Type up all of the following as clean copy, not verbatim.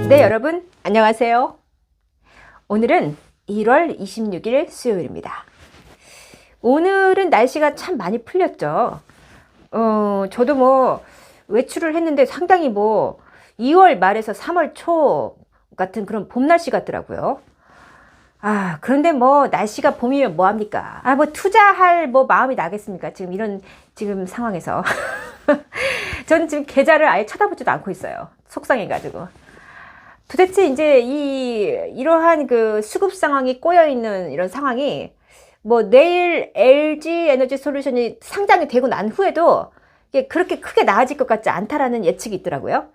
네, 여러분 안녕하세요. 오늘은 1월 26일 수요일입니다. 오늘은 날씨가 참 많이 풀렸죠. 저도 뭐 외출을 했는데 상당히 2월 말에서 3월 초 같은 그런 봄 날씨 같더라고요. 그런데 날씨가 봄이면 뭐합니까? 투자할 마음이 나겠습니까? 지금 상황에서. 저는 지금 계좌를 아예 쳐다보지도 않고 있어요. 속상해가지고. 도대체 이제 이러한 그 수급 상황이 꼬여있는 이런 상황이 내일 LG 에너지 솔루션이 상장이 되고 난 후에도 이게 그렇게 크게 나아질 것 같지 않다라는 예측이 있더라고요.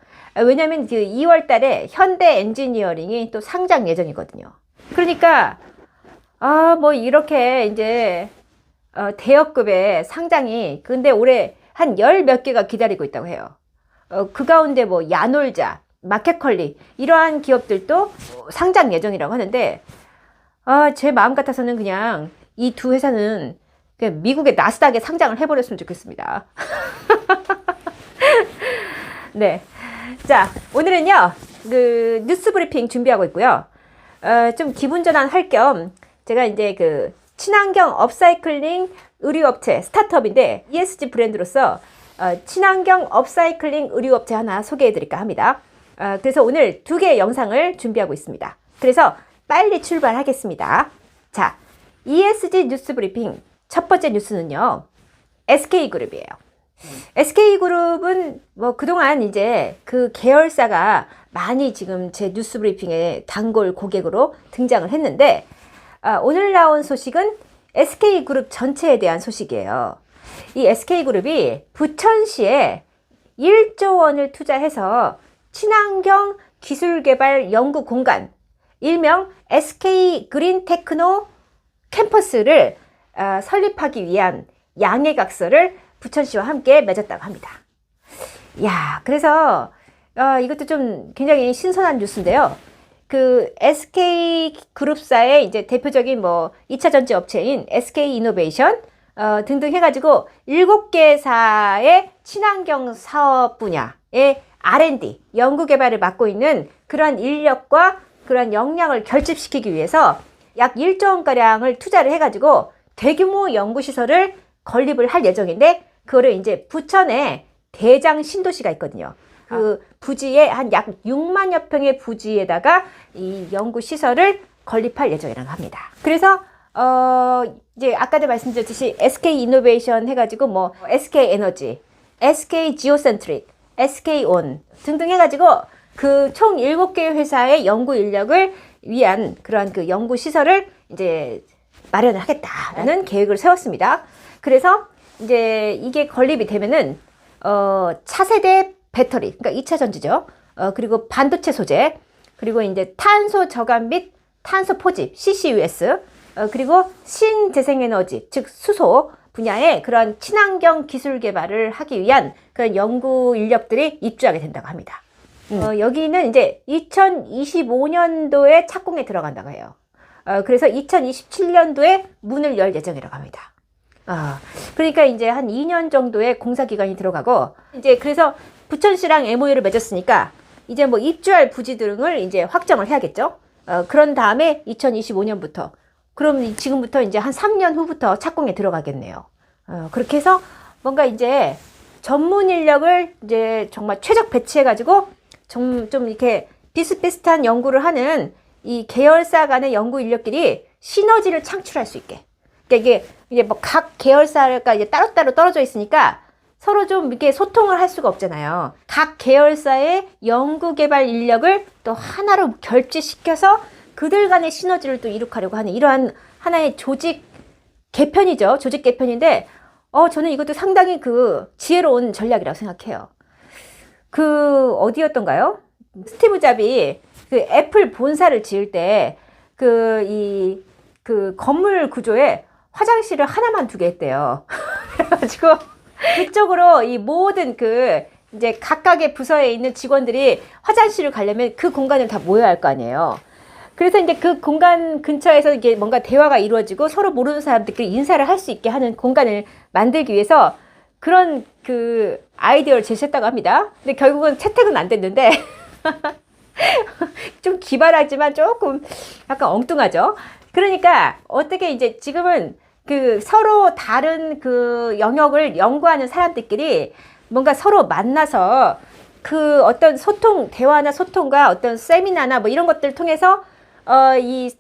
왜냐하면 그 2월 달에 현대 엔지니어링이 또 상장 예정이거든요. 그러니까 이렇게 이제 대여급의 상장이 근데 올해 한 10몇 개가 기다리고 있다고 해요. 그 가운데 야놀자, 마켓컬리 이러한 기업들도 상장 예정이라고 하는데 제 마음 같아서는 그냥 이 두 회사는 그냥 미국의 나스닥에 상장을 해버렸으면 좋겠습니다. 네, 자 오늘은요 그 뉴스 브리핑 준비하고 있고요. 좀 기분 전환 할 겸 제가 이제 그 친환경 업사이클링 의류업체 스타트업인데 ESG 브랜드로서 친환경 업사이클링 의류업체 하나 소개해 드릴까 합니다. 그래서 오늘 2개의 영상을 준비하고 있습니다. 그래서 빨리 출발하겠습니다. 자, ESG 뉴스 브리핑 첫 번째 뉴스는요. SK그룹이에요. SK그룹은 그동안 이제 그 계열사가 많이 지금 제 뉴스 브리핑에 단골 고객으로 등장을 했는데 오늘 나온 소식은 SK그룹 전체에 대한 소식이에요. 이 SK그룹이 부천시에 1조 원을 투자해서 친환경 기술개발 연구 공간, 일명 SK 그린 테크노 캠퍼스를 설립하기 위한 양해각서를 부천시와 함께 맺었다고 합니다. 그래서 이것도 좀 굉장히 신선한 뉴스인데요. 그 SK그룹사의 이제 대표적인 2차 전지 업체인 SK이노베이션 등등 해가지고 7개사의 친환경 사업 분야의 R&D, 연구개발을 맡고 있는 그러한 인력과 그러한 역량을 결집시키기 위해서 약 1조 원가량을 투자를 해가지고 대규모 연구시설을 건립을 할 예정인데 그거를 이제 부천에 대장 신도시가 있거든요. 그 부지에 한 약 6만여 평의 부지에다가 이 연구시설을 건립할 예정이라고 합니다. 그래서 이제 아까도 말씀드렸듯이 SK이노베이션 해가지고 SK에너지, SK지오센트릭, SK온 등등 해가지고 그 총 7개의 회사의 연구 인력을 위한 그러한 그 연구 시설을 이제 마련을 하겠다라는 계획을 세웠습니다. 그래서 이제 이게 건립이 되면은 차세대 배터리, 그러니까 2차 전지죠. 그리고 반도체 소재, 그리고 이제 탄소 저감 및 탄소 포집 CCUS, 그리고 신재생에너지, 즉 수소 분야의 그런 친환경 기술 개발을 하기 위한 그런 연구 인력들이 입주하게 된다고 합니다. 여기는 이제 2025년도에 착공에 들어간다고 해요. 그래서 2027년도에 문을 열 예정이라고 합니다. 그러니까 이제 한 2년 정도의 공사 기간이 들어가고 이제 그래서 부천시랑 MOU를 맺었으니까 이제 입주할 부지 등을 이제 확정을 해야겠죠. 그런 다음에 2025년부터 그럼 지금부터 이제 한 3년 후부터 착공에 들어가겠네요. 그렇게 해서 뭔가 이제 전문 인력을 이제 정말 최적 배치해가지고 좀 이렇게 비슷비슷한 연구를 하는 이 계열사 간의 연구 인력끼리 시너지를 창출할 수 있게. 그러니까 이게 각 계열사가 이제 따로따로 떨어져 있으니까 서로 좀 이렇게 소통을 할 수가 없잖아요. 각 계열사의 연구 개발 인력을 또 하나로 결집시켜서 그들 간의 시너지를 또 이룩하려고 하는 이러한 하나의 조직 개편이죠. 조직 개편인데, 저는 이것도 상당히 그 지혜로운 전략이라고 생각해요. 어디였던가요? 스티브 잡이 그 애플 본사를 지을 때 그 건물 구조에 화장실을 하나만 두게 했대요. 그래가지고 그쪽으로 이 모든 이제 각각의 부서에 있는 직원들이 화장실을 가려면 그 공간을 다 모여야 할 거 아니에요. 그래서 이제 그 공간 근처에서 이게 뭔가 대화가 이루어지고 서로 모르는 사람들끼리 인사를 할 수 있게 하는 공간을 만들기 위해서 그런 아이디어를 제시했다고 합니다. 근데 결국은 채택은 안 됐는데 기발하지만 조금 약간 엉뚱하죠. 그러니까 어떻게 이제 지금은 그 서로 다른 그 영역을 연구하는 사람들끼리 뭔가 서로 만나서 그 어떤 소통, 대화나 소통과 어떤 세미나나 뭐 이런 것들 통해서 이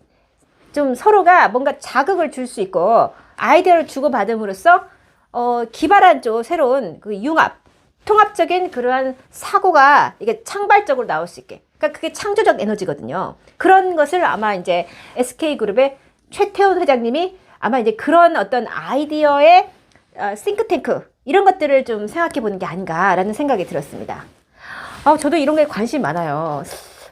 좀 서로가 뭔가 자극을 줄 수 있고 아이디어를 주고받음으로써 기발한 쪽 새로운 그 융합, 통합적인 그러한 사고가 이게 창발적으로 나올 수 있게. 그러니까 그게 창조적 에너지거든요. 그런 것을 아마 이제 SK그룹의 최태원 회장님이 아마 이제 그런 어떤 아이디어의 싱크탱크 이런 것들을 좀 생각해 보는 게 아닌가라는 생각이 들었습니다. 저도 이런 게 관심 많아요.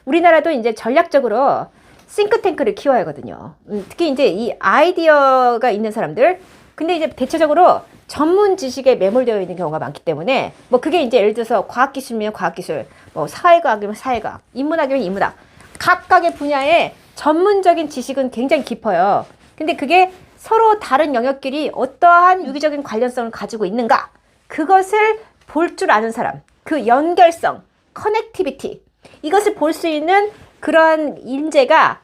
우리나라도 이제 전략적으로 싱크탱크를 키워야 하거든요. 특히 이제 이 아이디어가 있는 사람들, 근데 이제 대체적으로 전문 지식에 매몰되어 있는 경우가 많기 때문에 뭐 그게 이제 예를 들어서 과학기술이면 과학기술, 뭐 사회과학이면 사회과학, 인문학이면 인문학, 각각의 분야에 전문적인 지식은 굉장히 깊어요. 근데 그게 서로 다른 영역끼리 어떠한 유기적인 관련성을 가지고 있는가, 그것을 볼 줄 아는 사람, 그 연결성, 커넥티비티, 이것을 볼 수 있는 그러한 인재가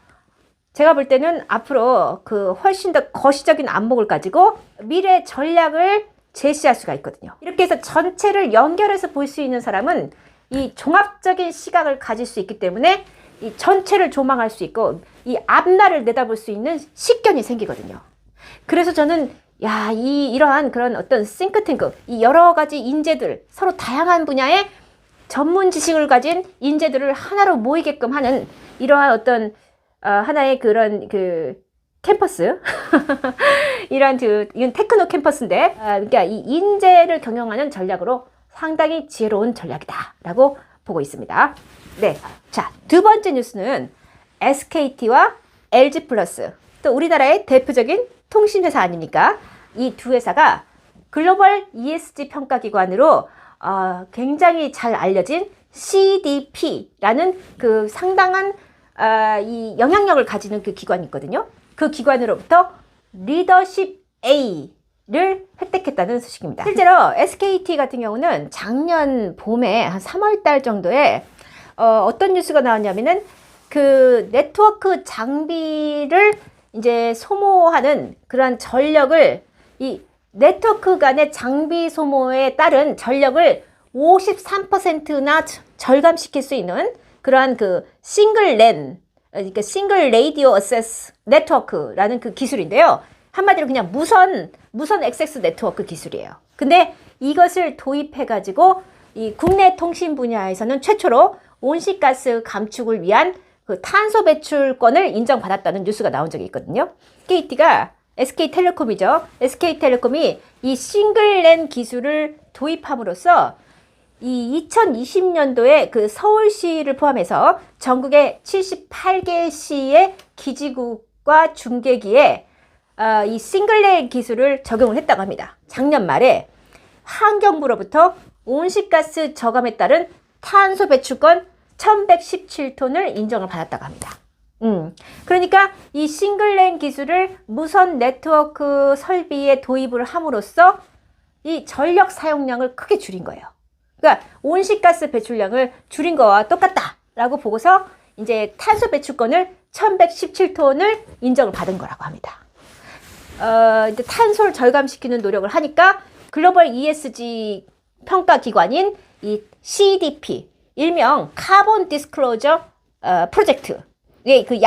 제가 볼 때는 앞으로 그 훨씬 더 거시적인 안목을 가지고 미래 전략을 제시할 수가 있거든요. 이렇게 해서 전체를 연결해서 볼 수 있는 사람은 이 종합적인 시각을 가질 수 있기 때문에 이 전체를 조망할 수 있고 이 앞날을 내다볼 수 있는 식견이 생기거든요. 그래서 저는 이러한 그런 어떤 싱크탱크, 이 여러 가지 인재들, 서로 다양한 분야의 전문 지식을 가진 인재들을 하나로 모이게끔 하는 이러한 어떤 하나의 그런 그 캠퍼스 이런 테크노 캠퍼스인데 그러니까 이 인재를 경영하는 전략으로 상당히 지혜로운 전략이다라고 보고 있습니다. 네, 자, 두 번째 뉴스는 SKT와 LG플러스, 또 우리나라의 대표적인 통신회사 아닙니까? 이 두 회사가 글로벌 ESG 평가기관으로 굉장히 잘 알려진 CDP라는 그 상당한 이 영향력을 가지는 그 기관이 있거든요. 그 기관으로부터 리더십 A를 획득했다는 소식입니다. 실제로 SKT 같은 경우는 작년 봄에 한 3월 달 정도에 어떤 뉴스가 나왔냐면은 그 네트워크 장비를 이제 소모하는 그러한 전력을, 이 네트워크 간의 장비 소모에 따른 전력을 53%나 절감시킬 수 있는 그러한 그 싱글 랜, 그러니까 싱글 레이디오 어세스 네트워크라는 그 기술인데요. 한마디로 그냥 무선 액세스 네트워크 기술이에요. 근데 이것을 도입해가지고 이 국내 통신 분야에서는 최초로 온실가스 감축을 위한 그 탄소 배출권을 인정받았다는 뉴스가 나온 적이 있거든요. KT가 SK텔레콤이죠. SK텔레콤이 이 싱글랜 기술을 도입함으로써 이 2020년도에 그 서울시를 포함해서 전국의 78개 시의 기지국과 중계기에 이 싱글랜 기술을 적용을 했다고 합니다. 작년 말에 환경부로부터 온실가스 저감에 따른 탄소 배출권 1117톤을 인정을 받았다고 합니다. 그러니까 이 싱글랜 기술을 무선 네트워크 설비에 도입을 함으로써 이 전력 사용량을 크게 줄인 거예요. 그러니까 온실가스 배출량을 줄인 거와 똑같다라고 보고서 이제 탄소 배출권을 1117톤을 인정을 받은 거라고 합니다. 이제 탄소를 절감시키는 노력을 하니까 글로벌 ESG 평가 기관인 이 CDP, 일명 카본 디스클로저 프로젝트. 예, 그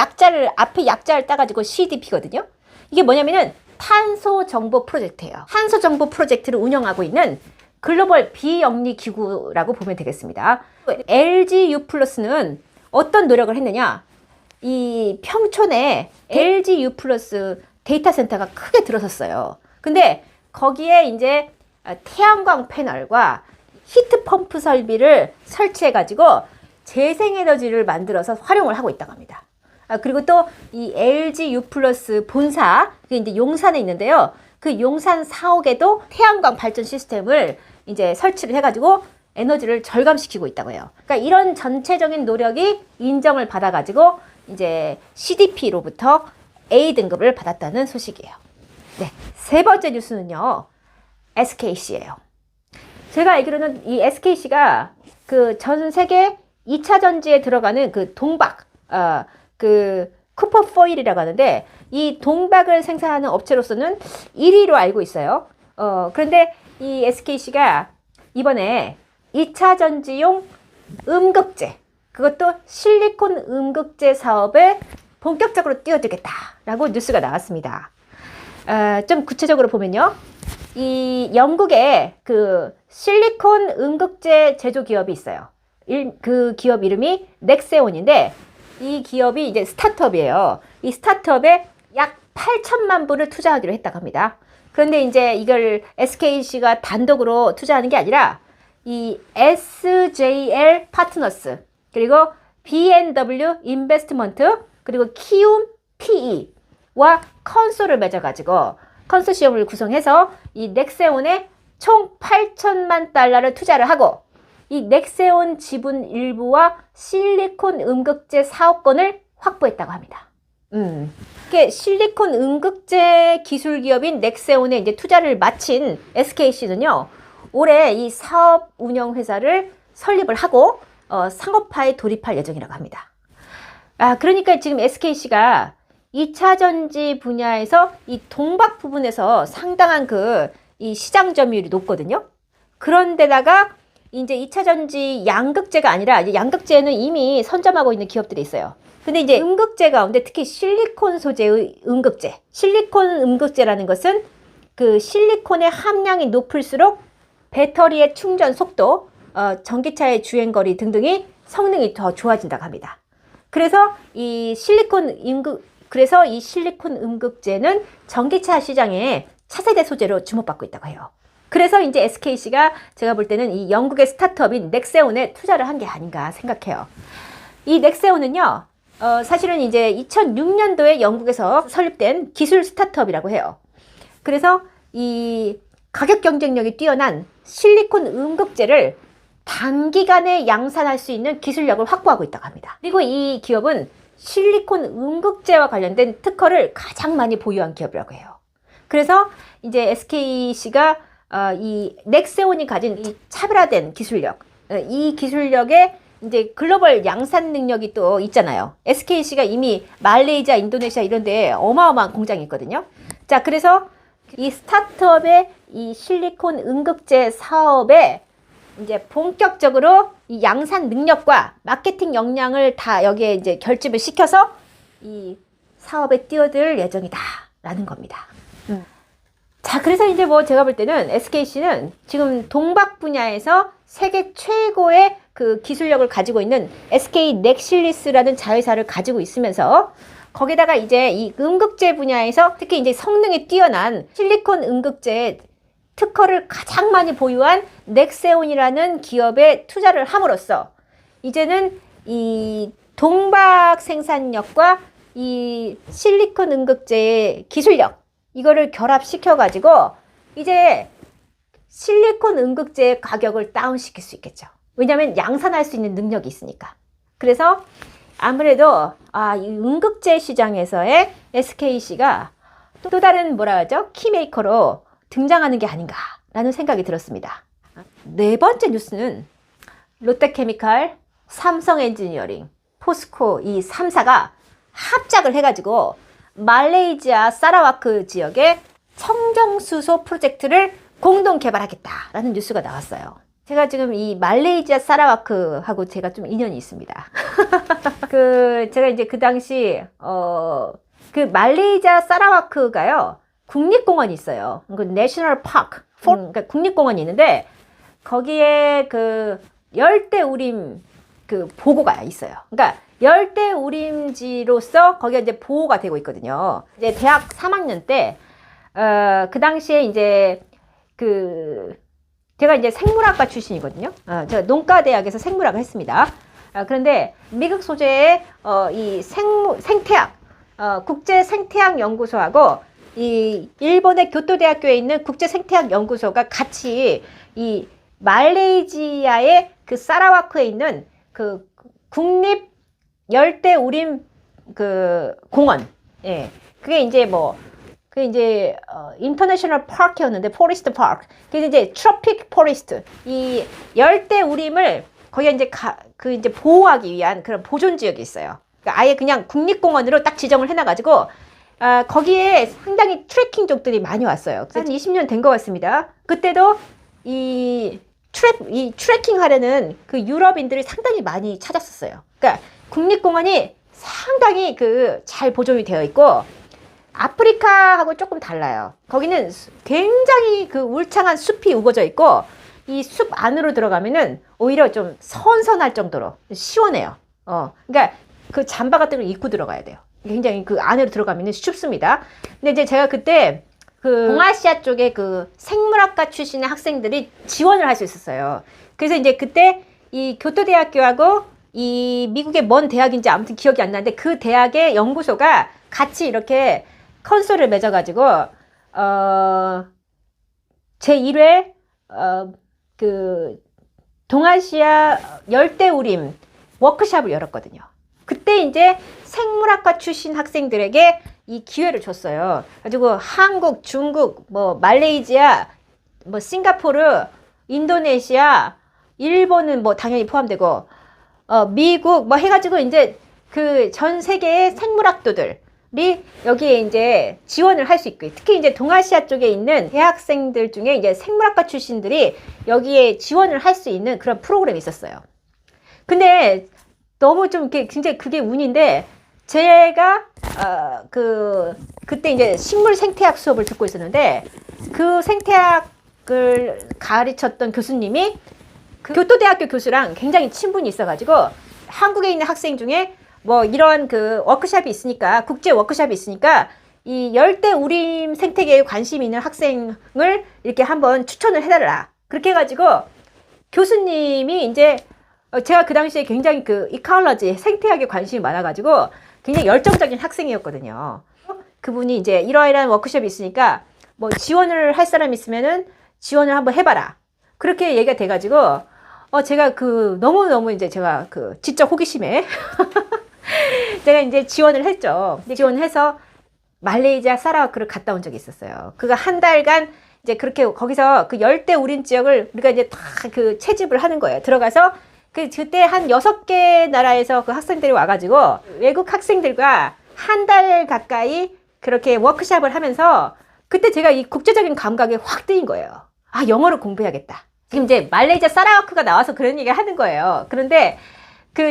앞에 약자를 따가지고 CDP거든요. 이게 뭐냐면은 탄소 정보 프로젝트예요. 탄소 정보 프로젝트를 운영하고 있는 글로벌 비영리 기구라고 보면 되겠습니다. LGU 플러스는 어떤 노력을 했느냐? 이 평촌에 LGU 플러스 데이터 센터가 크게 들어섰어요. 근데 거기에 이제 태양광 패널과 히트 펌프 설비를 설치해가지고 재생에너지를 만들어서 활용을 하고 있다고 합니다. 그리고 또 이 LG U 플러스 본사, 그게 이제 용산에 있는데요. 그 용산 사옥에도 태양광 발전 시스템을 이제 설치를 해가지고 에너지를 절감시키고 있다고 해요. 그러니까 이런 전체적인 노력이 인정을 받아가지고 이제 CDP로부터 A 등급을 받았다는 소식이에요. 네, 세 번째 뉴스는요, SKC예요. 제가 알기로는 이 SKC가 그 전 세계 2차 전지에 들어가는 그 동박, 그 쿠퍼 포일이라고 하는데 이 동박을 생산하는 업체로서는 1위로 알고 있어요. 그런데 이 SKC가 이번에 2차 전지용 음극재, 그것도 실리콘 음극재 사업에 본격적으로 뛰어들겠다라고 뉴스가 나왔습니다. 좀 구체적으로 보면요. 이 영국에 그 실리콘 음극재 제조 기업이 있어요. 그 기업 이름이 넥세온인데 이 기업이 이제 스타트업이에요. 이 스타트업에 약 8천만 불을 투자하기로 했다고 합니다. 그런데 이제 이걸 SKC가 단독으로 투자하는 게 아니라 이 SJL 파트너스, 그리고 B&W 인베스트먼트, 그리고 키움 PE와 컨소를 맺어가지고 컨소시엄을 구성해서 이 넥세온에 총 8천만 달러를 투자를 하고 이 넥세온 지분 일부와 실리콘 음극재 사업권을 확보했다고 합니다. 이게 실리콘 음극재 기술 기업인 넥세온에 이제 투자를 마친 SKC는요, 올해 이 사업 운영 회사를 설립을 하고 상업화에 돌입할 예정이라고 합니다. 그러니까 지금 SKC가 2차 전지 분야에서 이 동박 부분에서 상당한 이 시장 점유율이 높거든요. 그런데다가 이제 2차 전지 양극재가 아니라 이제 양극재는 이미 선점하고 있는 기업들이 있어요. 근데 이제 음극재 가운데 특히 실리콘 소재의 음극재, 실리콘 음극재라는 것은 그 실리콘의 함량이 높을수록 배터리의 충전 속도, 전기차의 주행거리 등등이 성능이 더 좋아진다고 합니다. 그래서 이 실리콘 음극재는 전기차 시장에 차세대 소재로 주목받고 있다고 해요. 그래서 이제 SKC가 제가 볼 때는 이 영국의 스타트업인 넥세온에 투자를 한 게 아닌가 생각해요. 이 넥세온은요, 사실은 이제 2006년도에 영국에서 설립된 기술 스타트업이라고 해요. 그래서 이 가격 경쟁력이 뛰어난 실리콘 음극재를 단기간에 양산할 수 있는 기술력을 확보하고 있다고 합니다. 그리고 이 기업은 실리콘 음극재와 관련된 특허를 가장 많이 보유한 기업이라고 해요. 그래서 이제 SKC가 이 넥세온이 가진 이 차별화된 기술력, 이 기술력에 이제 글로벌 양산 능력이 또 있잖아요. SKC가 이미 말레이시아, 인도네시아 이런 데 어마어마한 공장이 있거든요. 자, 그래서 이 스타트업의 이 실리콘 음극재 사업에 이제 본격적으로 이 양산 능력과 마케팅 역량을 다 여기에 이제 결집을 시켜서 이 사업에 뛰어들 예정이다라는 겁니다. 자, 그래서 이제 뭐 제가 볼 때는 SKC는 지금 동박 분야에서 세계 최고의 그 기술력을 가지고 있는 SK 넥실리스라는 자회사를 가지고 있으면서 거기다가 이제 이 음극재 분야에서 특히 이제 성능이 뛰어난 실리콘 음극재 특허를 가장 많이 보유한 넥세온이라는 기업에 투자를 함으로써 이제는 이 동박 생산력과 이 실리콘 음극재의 기술력, 이거를 결합시켜 가지고 이제 실리콘 음극재의 가격을 다운시킬 수 있겠죠. 왜냐하면 양산할 수 있는 능력이 있으니까. 그래서 아무래도 이 음극재 시장에서의 SKC가 또 다른 뭐라 하죠? 키메이커로 등장하는 게 아닌가라는 생각이 들었습니다. 네 번째 뉴스는 롯데케미칼, 삼성엔지니어링, 포스코 이 3사가 합작을 해가지고 말레이시아 사라와크 지역의 청정수소 프로젝트를 공동 개발하겠다라는 뉴스가 나왔어요. 제가 지금 이 말레이시아 사라와크하고 제가 좀 인연이 있습니다. 제가 이제 그 당시 그 말레이시아 사라와크가요, 국립공원이 있어요. 그 내셔널 파크, 그러니까 국립공원이 있는데 거기에 그 열대우림 그 보고가 있어요. 그러니까 열대우림지로서 거기가 이제 보호가 되고 있거든요. 이제 대학 3학년 때 그 당시에 이제 제가 이제 생물학과 출신이거든요. 제가 농과대학에서 생물학을 했습니다. 그런데 미국 소재의 이 생태학, 국제 생태학 연구소하고 이 일본의 교토대학교에 있는 국제 생태학 연구소가 같이 이 말레이시아의 그 사라와크에 있는 그 국립 열대우림 그 공원, 예, 그게 이제 인터내셔널 파크였는데 포레스트 파크. 그게 이제 트로픽 포레스트. 이 열대 우림을 거기에 이제 이제 보호하기 위한 그런 보존 지역이 있어요. 그러니까 아예 그냥 국립공원으로 딱 지정을 해놔가지고 거기에 상당히 트레킹족들이 많이 왔어요. 한 20년 된 것 같습니다. 그때도 이 트레킹 하려는 그 유럽인들이 상당히 많이 찾았었어요. 그러니까 국립공원이 상당히 잘 보존이 되어 있고 아프리카하고 조금 달라요. 거기는 굉장히 울창한 숲이 우거져 있고 이 숲 안으로 들어가면은 오히려 좀 선선할 정도로 시원해요. 그러니까 그 잠바 같은 걸 입고 들어가야 돼요. 굉장히 안으로 들어가면은 춥습니다. 근데 이제 제가 그때 동아시아 쪽에 생물학과 출신의 학생들이 지원을 할 수 있었어요. 그래서 이제 그때 이 교토대학교하고 이 미국의 뭔 대학인지 아무튼 기억이 안 나는데 그 대학의 연구소가 같이 이렇게 컨소를 맺어가지고 제1회 동아시아 열대우림 워크숍을 열었거든요. 그때 이제 생물학과 출신 학생들에게 이 기회를 줬어요. 가지고 한국, 중국, 뭐 말레이시아, 뭐 싱가포르, 인도네시아, 일본은 뭐 당연히 포함되고 미국 뭐 해가지고 이제 전 세계의 생물학도들이 여기에 이제 지원을 할 수 있고, 특히 이제 동아시아 쪽에 있는 대학생들 중에 이제 생물학과 출신들이 여기에 지원을 할 수 있는 그런 프로그램이 있었어요. 근데 너무 좀 진짜 그게 운인데, 제가 그때 이제 식물 생태학 수업을 듣고 있었는데 그 생태학을 가르쳤던 교수님이 교토대학교 교수랑 굉장히 친분이 있어가지고 한국에 있는 학생 중에 뭐 이런 워크숍이 있으니까, 국제 워크숍이 있으니까 이 열대우림 생태계에 관심 있는 학생을 이렇게 한번 추천을 해달라. 그렇게 해가지고 교수님이 이제 제가 그 당시에 굉장히 이콜로지 생태학에 관심이 많아가지고 굉장히 열정적인 학생이었거든요. 그분이 이제 이러이러한 워크숍이 있으니까 뭐 지원을 할 사람 있으면은 지원을 한번 해봐라. 그렇게 얘기가 돼가지고 제가 너무너무 이제 제가 지적 호기심에 제가 이제 지원을 했죠. 지원을 해서 말레이시아 사라와크를 갔다 온 적이 있었어요. 그거 한 달간 이제 그렇게 거기서 열대우림 지역을 우리가 이제 다 채집을 하는 거예요. 들어가서 그때 한 6개 나라에서 학생들이 와가지고 외국 학생들과 한 달 가까이 그렇게 워크숍을 하면서 그때 제가 이 국제적인 감각에 확 뜨인 거예요. 아, 영어를 공부해야겠다. 지금 이제 말레이시아 사라와크가 나와서 그런 얘기를 하는 거예요. 그런데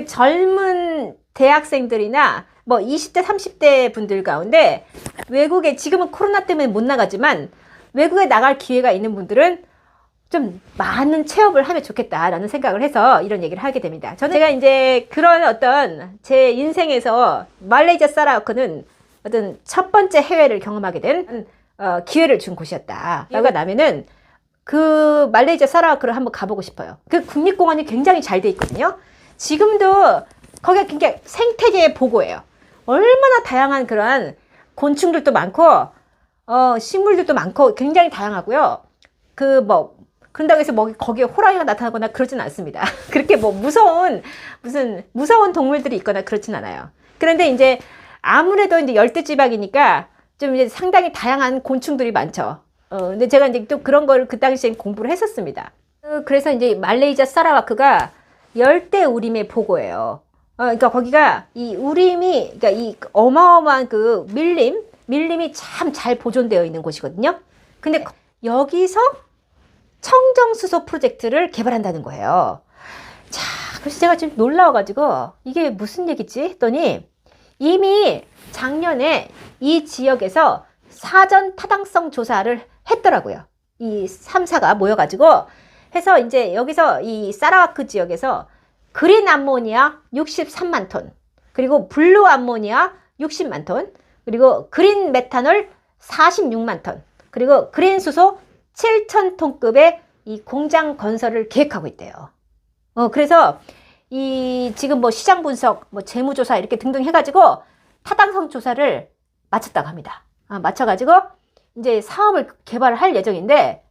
젊은 대학생들이나 뭐 20대, 30대 분들 가운데 외국에, 지금은 코로나 때문에 못 나가지만 외국에 나갈 기회가 있는 분들은 좀 많은 체험을 하면 좋겠다라는 생각을 해서 이런 얘기를 하게 됩니다. 제가 이제 그런 어떤 제 인생에서 말레이시아 사라와크는 어떤 첫 번째 해외를 경험하게 된 기회를 준 곳이었다. 라고 나면은 말레이시아 사라와크를 한번 가보고 싶어요. 국립공원이 굉장히 잘 돼 있거든요. 지금도 거기가 굉장히 생태계의 보고예요. 얼마나 다양한 그런 곤충들도 많고 식물들도 많고 굉장히 다양하고요. 그런다고 해서 거기에 호랑이가 나타나거나 그러진 않습니다. 그렇게 무슨 무서운 동물들이 있거나 그렇진 않아요. 그런데 이제 아무래도 이제 열대지방이니까 좀 이제 상당히 다양한 곤충들이 많죠. 근데 제가 이제 또 그런 걸 그 당시엔 공부를 했었습니다. 그래서 이제 말레이시아 사라와크가 열대우림의 보고예요. 그러니까 거기가 이 우림이, 그러니까 이 어마어마한 밀림이 참 잘 보존되어 있는 곳이거든요. 근데 여기서 청정수소 프로젝트를 개발한다는 거예요. 자, 그래서 제가 좀 놀라워가지고 이게 무슨 얘기지 했더니 이미 작년에 이 지역에서 사전 타당성 조사를 했더라고요. 이 3사가 모여가지고 해서 이제 여기서 이 사라와크 지역에서 그린 암모니아 63만 톤, 그리고 블루 암모니아 60만 톤, 그리고 그린 메탄올 46만 톤, 그리고 그린 수소 7천 톤급의 이 공장 건설을 계획하고 있대요. 그래서 지금 뭐 시장 분석, 뭐 재무조사 이렇게 등등 해가지고 타당성 조사를 마쳤다고 합니다. 마쳐가지고 이제 사업을 개발을 할 예정인데,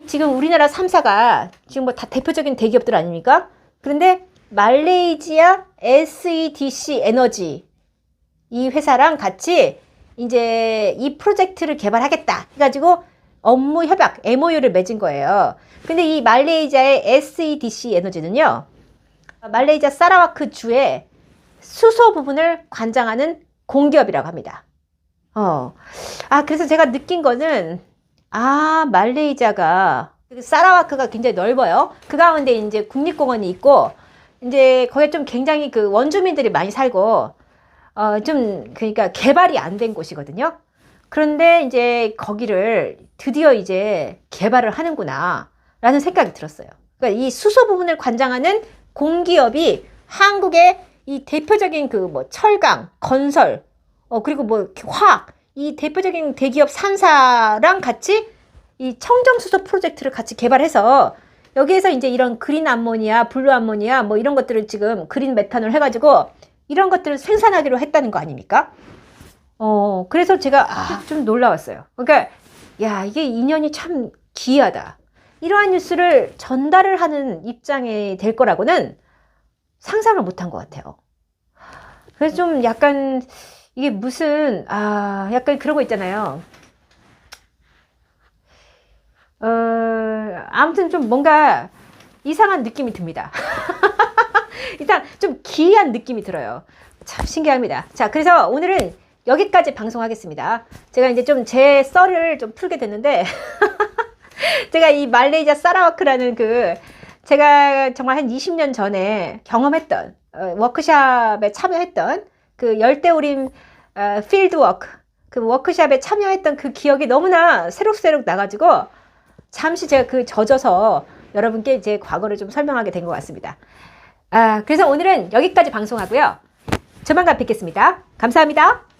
지금 우리나라 3사가 지금 뭐 다 대표적인 대기업들 아닙니까? 그런데 말레이시아 SEDC 에너지 이 회사랑 같이 이제 이 프로젝트를 개발하겠다 해가지고 업무 협약 MOU를 맺은 거예요. 근데 이 말레이시아의 SEDC 에너지는요, 말레이시아 사라와크 주에 수소 부분을 관장하는 공기업이라고 합니다. 그래서 제가 느낀 거는, 말레이시아가, 사라와크가 굉장히 넓어요. 그 가운데 이제 국립공원이 있고, 이제 거기에 좀 굉장히 그 원주민들이 많이 살고, 그러니까 개발이 안 된 곳이거든요. 그런데 이제 거기를 드디어 이제 개발을 하는구나, 라는 생각이 들었어요. 그러니까 이 수소 부분을 관장하는 공기업이 한국의 이 대표적인 그 뭐 철강, 건설, 그리고 뭐 화학, 이 대표적인 대기업 3사랑 같이 이 청정수소 프로젝트를 같이 개발해서 여기에서 이제 이런 그린 암모니아, 블루 암모니아 뭐 이런 것들을 지금 그린 메탄올 해가지고 이런 것들을 생산하기로 했다는 거 아닙니까? 그래서 제가 좀 놀라웠어요. 그러니까 야, 이게 인연이 참 기이하다. 이러한 뉴스를 전달을 하는 입장이 될 거라고는 상상을 못한 것 같아요. 그래서 좀 약간 이게 무슨 약간 그런 거 있잖아요. 아무튼 좀 뭔가 이상한 느낌이 듭니다. 일단 좀 기이한 느낌이 들어요. 참 신기합니다. 자, 그래서 오늘은 여기까지 방송하겠습니다. 제가 이제 좀 제 썰을 좀 풀게 됐는데 제가 이 말레이시아 사라와크라는 제가 정말 한 20년 전에 경험했던 워크샵에 참여했던 그 열대우림 필드워크 그 워크샵에 참여했던 그 기억이 너무나 새록새록 나가지고 잠시 제가 젖어서 여러분께 제 과거를 좀 설명하게 된 것 같습니다. 그래서 오늘은 여기까지 방송하고요. 조만간 뵙겠습니다. 감사합니다.